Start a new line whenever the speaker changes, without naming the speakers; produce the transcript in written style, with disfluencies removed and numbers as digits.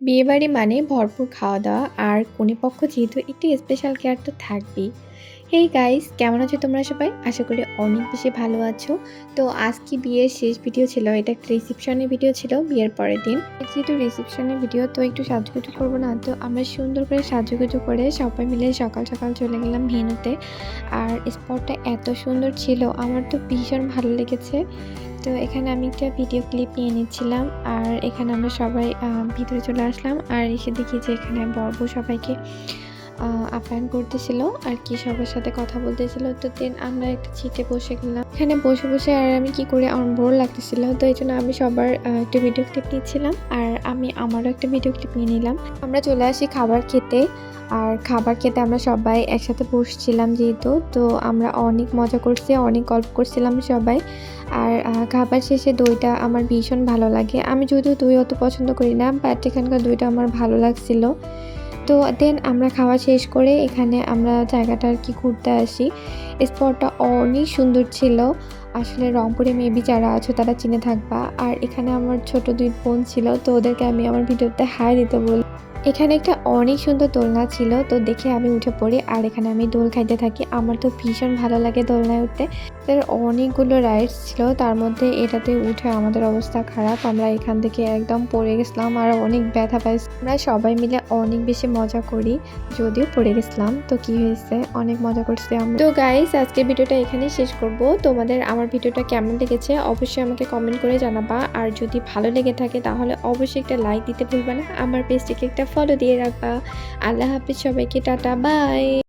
বিয়েবাড়ি মানে ভরপুর খাওয়া-দাওয়া আর কনেপক্ষ যেহেতু একটু স্পেশাল কেয়ার তো থাকবেই। হেই গাইস, কেমন আছো তোমরা সবাই? আশা করি অনেক বেশি ভালো আছো। তো আজকে বিয়ের শেষ ভিডিও ছিল। এটা একটা রিসেপশনের ভিডিও ছিল বিয়ের পরের দিন। যেহেতু রিসেপশনের ভিডিও তো একটু সাজুগুজু করব না? তো আমরা সুন্দর করে সাজুগুজু করে সবাই মিলে সকাল, সকাল চলে গেলাম ভেন্যুতে। আর স্পটটা এত সুন্দর ছিল, আমার তো ভীষণ ভালো লেগেছে। তো এখানে আমি একটা ভিডিও ক্লিপ নিয়ে নিচ্ছিলাম। আর এখানে আমরা সবাই ভিতরে চলে আসলাম। আর এসে দেখি যে এখানে বর সবাইকে আপ্যায়ন করতেছিল আর কি, সবার সাথে কথা বলতেছিল। তো দেন আমরা একটা সিটে বসে গেলাম। এখানে বসে আর আমি কি করি, আমার বোর লাগতেছিল। তো এই জন্য আমি সবার একটা ভিডিও ক্লিপ নিচ্ছিলাম আর আমি আমারও একটা ভিডিও ক্লিপ নিয়ে নিলাম। আমরা চলে আসি খাবার খেতে। আর খাবার খেতে আমরা সবাই একসাথে বসছিলাম যেহেতু, তো আমরা অনেক মজা করছি, অনেক গল্প করছিলাম সবাই। আর খাবার শেষে দইটা আমার ভীষণ ভালো লাগে। আমি যদিও দই অত পছন্দ করি না, বাট এখানকার দইটা আমার ভালো লাগছিল। তো দেন আমরা খাওয়া শেষ করে এখানে আমরা জায়গাটা আর কি ঘুরতে আসি। স্পটটা অনেক সুন্দর ছিল। আসলে রংপুরে মেবি যারা আছো তারা চিনে থাকবা। আর এখানে আমার ছোট 2 বোন ছিল, তো ওদেরকে আমি আমার ভিডিওতে হাই দিতে বলি। এখানে একটা অনেক সুন্দর দোলনা ছিল, তো দেখে আমি উঠে পড়ি আর এখানে আমি দোল খাইতে থাকি। আমার তো ভীষণ ভালো লাগে দোলনায় উঠতে। এর অনেকগুলো রাইডস ছিল, তার মধ্যে এটাতে উঠে আমাদের অবস্থা খারাপ। আমরা এখান থেকে একদম পড়ে গেছিলাম আর অনেক ব্যথা পাইছি। আমরা সবাই মিলে অনেক বেশি মজা করি, যদিও পড়ে গেছিলাম তো কি হয়েছে, অনেক মজা করছি আমরা। তো গাইস, আজকের ভিডিওটা এখানেই শেষ করব। তোমাদের আমার ভিডিওটা কেমন লেগেছে অবশ্যই আমাকে কমেন্ট করে জানাবা। আর যদি ভালো লেগে থাকে তাহলে অবশ্যই একটা লাইক দিতে ভুলবা না। আমার পেজটিকে একটা ফলো দিয়ে রাখবা। আল্লাহ হাফিজ সবাইকে, টাটা বাই।